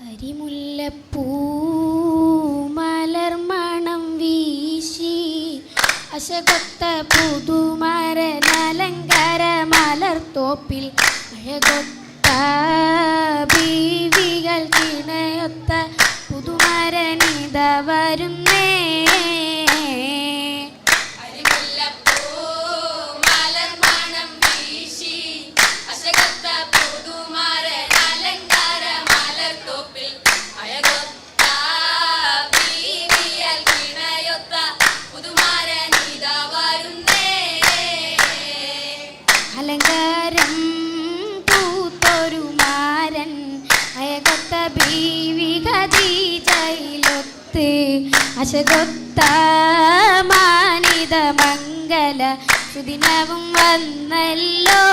അരിമുല്ലപ്പൂ മലർമണം വീശി അശകൊത്ത പുതുമരനലങ്കാര മലർത്തോപ്പിൽ അഴകൊത്ത ബീവികൾ കിണയൊത്ത പുതുമരനിത വരുന്നേ. അലങ്കാരം പൂത്തൊരു മാരൻ അയകൊത്ത ബീവി ഖദീജയിലൊത്ത് അശകൊത്ത മാനിത മംഗല സുദിനവും വന്നല്ലോ.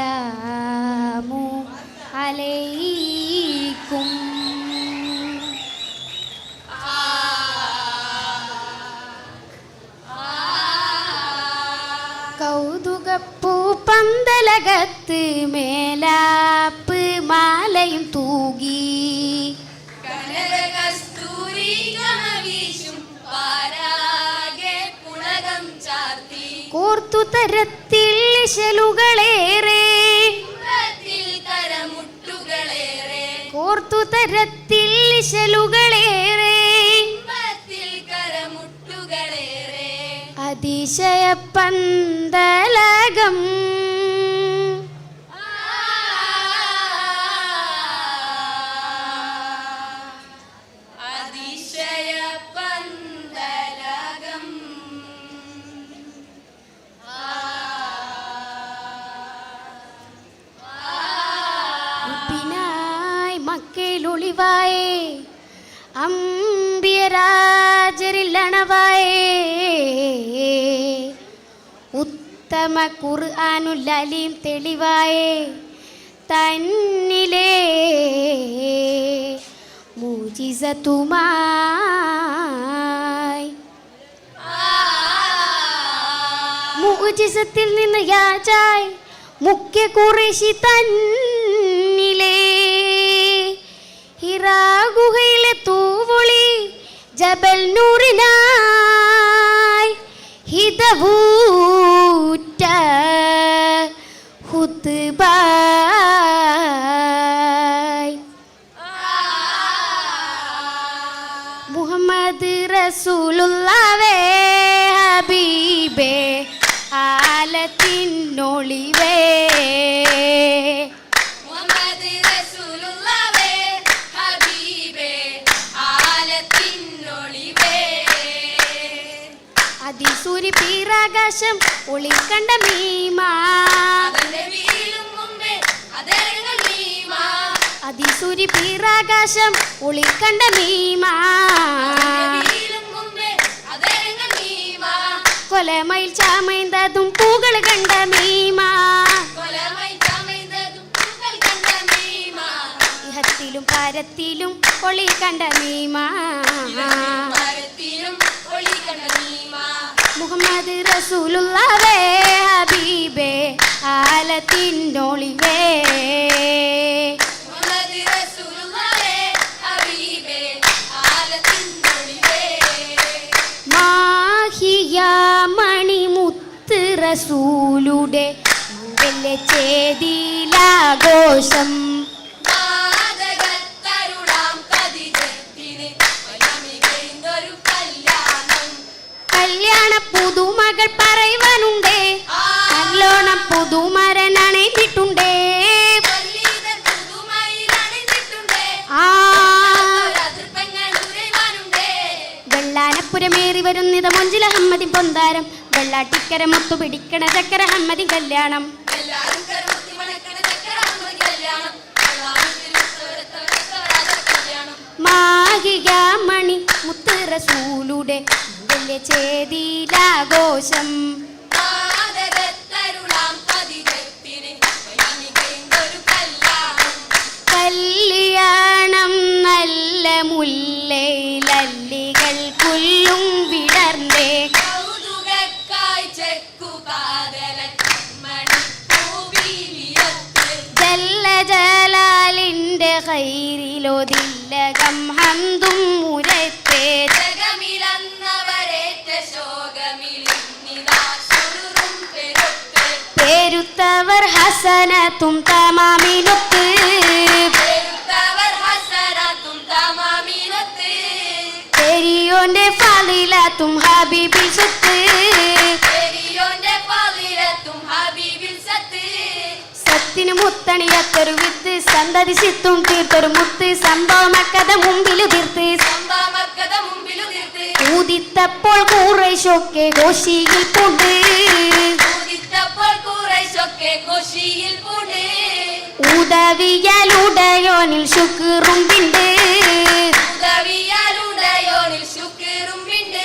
അസ്സലാമു അലൈക്കും. കൗതുകപ്പൂ പന്തലകത്ത് മേലാപ്പ് മാലയും തൂകി കോർത്തു തരത്തിൽ ഇശലുകളേറെ കോർത്തു തരത്തിൽ ഇശലുകളേറെ അതിശയ പന്തലകം മക്കയിലൊളിവായേ അമ്പിയരാജരിലണവായേ ഉത്തമ ഖുർആനുൽ അലീം തെളിവായേ തന്നിലേ മുജിസത്തുമായി മുജിസത്തിൽ നിന്ന് യാചായ് മുഖ്യ ഖുറൈശി തന്നിലേ ഹിറാ ഗുഹയിലെ തൂവുളി ജബൽ നൂറിനായി ഹിതവൂറ്റ ഹുത്ബായ് മുഹമ്മദ് റസൂലുള്ളാഹേ ഹബീബേ ആലത്തിനൊളിവേ അതിസൂരി പീരാകാശം ഒളിക്കണ്ട മീമാ അതിസൂരി പീരാകാശം ഒളിക്കണ്ട മീമാ കൊലമയിൽ ചാമൈന്തതും പൂകൾ കണ്ട മീമാ ഇഹത്തിലും പരത്തിലും ഒളി കണ്ട മീമാ മുഹമ്മദ് റസൂലുള്ളാഹേ ഹബീബേ ആലത്തിനൊളിവേ മാഹിയ മണിമുത്ത് റസൂലുടെ മംഗല്യ ചേതിലാഘോഷം കല്യാണ പുതുമകൾ പറയുവാനുണ്ടേ നല്ലോണം പുതുമരനണിഞ്ഞിട്ടുണ്ടേ വെള്ളാനപ്പുരമേറി വരുന്നിത മൊഞ്ചില അഹമ്മദി പൊന്താരം വെള്ളാട്ടിക്കര മുത്തു പിടിക്കണ ചക്കര അഹമ്മദി കല്യാണം മാഹിക മണി മുത്ത് റസൂലുടെ മംഗല്യ ചേതിലാഘോഷം ഖൈറിലോതില്ലകം ഹംദും മുരത്തേ ജഗമിലന്നവരേറ്റ ശോകമിലിന്നിതാ സുറുറും പെരുത്ത് പേരുത്തവർ ഹസനത്തും തമാമിനൊത്ത് പെരുത്തവർ ഹസനത്തും തമാമിനൊത്ത് പെരിയോന്റെ ഫളിലത്തും ഹബീബിൽ സ്വത്ത് പെരിയോന്റെ ഫളിലത്തും ഹബീബിൽ സത്ത് സത്തിന് മുത്തണിയത്തൊരു വിത്ത് സന്തതി സിത്തും തീർത്തൊരു മുത്ത് സംഭവമക്കഥ മുമ്പിലു തീർത്ത് സംഭവമക്കഥ മുമ്പിലു തീർത്ത് ഊതിത്തപ്പോൾ കൂറേശൊക്കെ ഘോഷിയിൽ പൂണ്ട് ഊതിത്തപ്പോൾ കുറേശൊക്കെ ഘോഷിയിൽ പൂണ്ട് ഉദവിയലുടയോനിൽ ശുക്റും പിണ്ട് ഉദവിയാലുടയോനിൽ ശുക്റും പിണ്ട്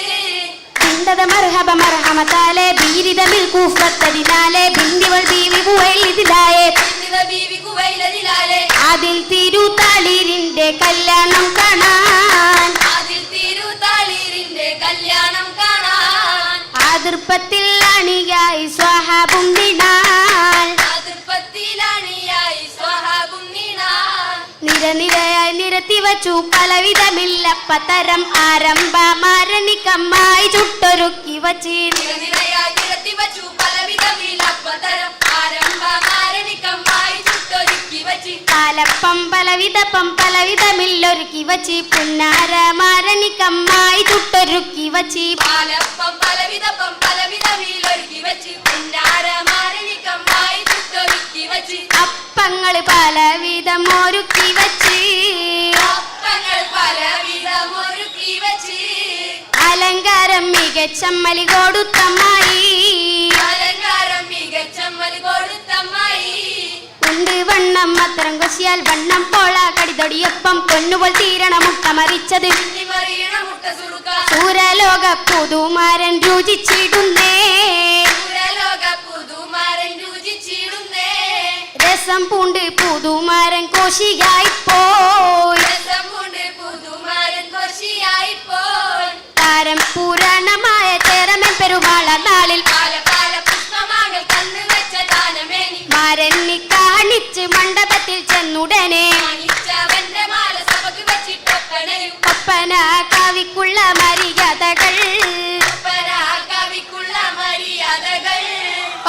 പിണ്ടത മർഹബ മർഹമത്താലെ ബീരിതമിൽ കൂഫത്തതിനാലെ ബിന്ദിവൾ ബീവി ബുവൈലിതിലായെ ഇന്ദിത ബീവി കുവൈലതിലാലെ അതിൽ തിരുതാളിരിന്റെ കല്യാണം കാണാൻ അതിൽ തിരുതാളിരിന്റെ കല്യാണം കാണാൻ ആതിർപ്പത്തിൽ അണിയായി സ്വഹാബും ദിനാൽ അതിർപ്പത്തിലണിയായി സ്വഹാബും നീണാൻ നിരനിരയായി നിരത്തി വച്ചു പലവിധമില്ല പതരം ആരംഭമാരണിക്കമ്മായി ചുട്ടൊരുക്കി വച്ച് നിരനിരയായി നിരത്തി വച്ചു പലവിധമില്ലപ്പതരം ആരംഭമാരണിക്കമ്മായി ചുട്ടൊരുക്കി വച്ച് പാലപ്പം പലവിധപ്പം പലവിധമില്ലൊരുക്കി വച്ച് പുന്നാരമാരണിക്കമ്മായി ചുട്ടൊരുക്കി വച്ച് പാലപ്പം പലവിധപ്പം പലവിധമില്ലൊരുക്കി വച്ച് പുന്നാരമാരണിക്കമ്മായി ചുട്ടൊരുക്കി വച്ച് അപ്പങ്ങള് പലവിധം ഒരുക്കി വച്ച് അപ്പങ്ങൾ പലവിധമൊരുക്കി വച്ച് അലങ്കാരം മികച്ചമ്മലി കൊടുത്തമ്മായി അലങ്കാരം മികച്ചമ്മല് കൊടുത്തമ്മായി ഉണ്ട് വണ്ണം അത്തരം കൊശിയാൽ വണ്ണം പോള കടിതൊടിയൊപ്പം പൊന്നുപോൽ തീരണ മുട്ട മറിച്ചത് മറിയണ മുട്ട സുറുക്ക സൂരലോക പുതുമാരൻ രുചിച്ചിടുന്നേ പുരലോക പുതുമാരൻ രുചിച്ചിടുന്നേ രസം പൂണ്ട് പുതുമാരൻ കോശിയായി പോയി രസം കൊണ്ട് പുതുമാരൻ കൊശിയായിപ്പോൾ താരം പുരാണമായ ചേരമൻ പെരുമാള നാളിൽ കാല കാല പുഷ്പമാകൾ തന്നു വെച്ച ദാനമേനി മാരന്നി കാണിച്ച് മണ്ഡപത്തിൽ ചെന്നുടനെ മാണിച്ചവന്റെ മാല സഭക്ക് വെച്ചിട്ടൊപ്പനയും ഒപ്പന കവിക്കുള്ള മര്യാദകൾ ഒപ്പന കവിക്കുള്ള മര്യാദകൾ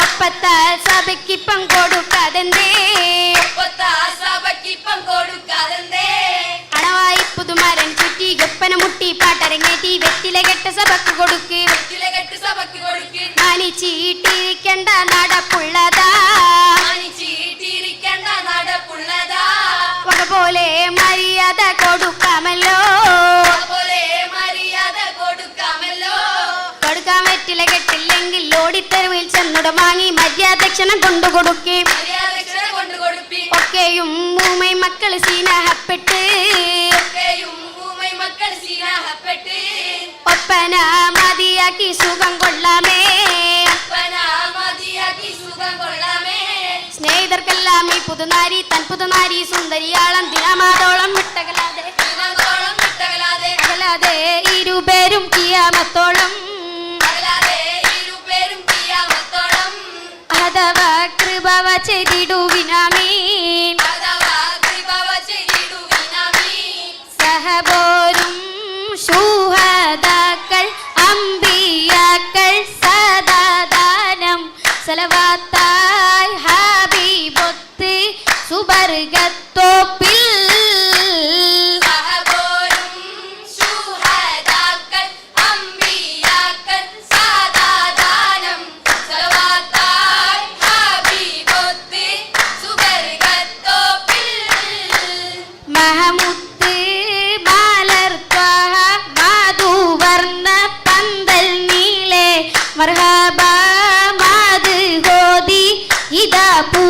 ഒപ്പത്താൽ സഭയ്ക്കിപ്പം കൊടുക്കാതെന്തേ ഒപ്പത്ത സഭയ്ക്കിപ്പം കൊടുക്കാതെന്തേ അണവായി പുതുമാരൻ ചുറ്റി ഒപ്പന മുട്ടി പാട്ടരങ്ങേറ്റി വെറ്റില കെട്ട സഭക്ക് കൊടുക്ക് കെട്ട് സഭയ്ക്ക് കൊടുക്ക് മാനിച്ചീട്ടിരിക്കണ്ട നടപ്പുള്ളതാ മാനിച്ചീട്ടിരിക്കേണ്ട നടപ്പുള്ളതാ വക പോലെ മര്യാദ കൊടുക്കാമല്ലോ അതുപോലെ മര്യാദ കൊടുക്കാമല്ലോ കൊടുക്കാൻ വെറ്റില കെട്ടില്ലെങ്കിൽ ഓടിത്തെരുവിൽ ചെന്നുട വാങ്ങി മര്യാദക്ഷണം കൊണ്ടുകൊടുക്ക് മര്യാദക്ഷര കൊണ്ട് കൊടുപ്പി ഒക്കെയും മൂമൈ മക്കൾ സ്നേഹപ്പെട്ട് ഒക്കെയും ഊമൈ മക്കൾ സ്നേഹപ്പെട്ട് ഒപ്പന മതിയാക്കി സുഖം കൊള്ളാമേ ഒപ്പന മതിയാക്കി സുഖം കൊള്ളാമേ സ്നേഹിതർക്കെല്ലാം ഈ പുതുനാരി തൻ പുതുനാരി സുന്ദരിയാളം ദിനമാതോളം വിട്ടകലാതെ ദിനത്തോളം വിട്ടകലാതെ അകലാതെ ഇരുപേരും കിയാമത്തോളം അകലാതെ ഇരുപേരും കിയാമത്തോളം അഥവാ കൃപവ ചെയ്തിടുവിനാമീൻ അഥവാ കൃപവ ചെയ്തിടുവിനാമീ സഹബോരും ശൂഹദാക്കൾ അമ്പിയാക്കൾ സദാദാനം സലവാത്തായി ഹബീബൊത്ത് സുബർഗത്തോപ്പിൽ സഹബോരും ശുഹദാക്കൾ അമ്പിയാക്കൾ സാദാദാനം സലവാത്താൽ ഹബീബൊത്ത് സുബർഗത്തോപ്പിൽ മഹമുത്ത് മലർത്വഹ മധുവർണ്ണ പന്തൽ നീളെ മർഹബ മത് ഹോദി ഇതാ പൂ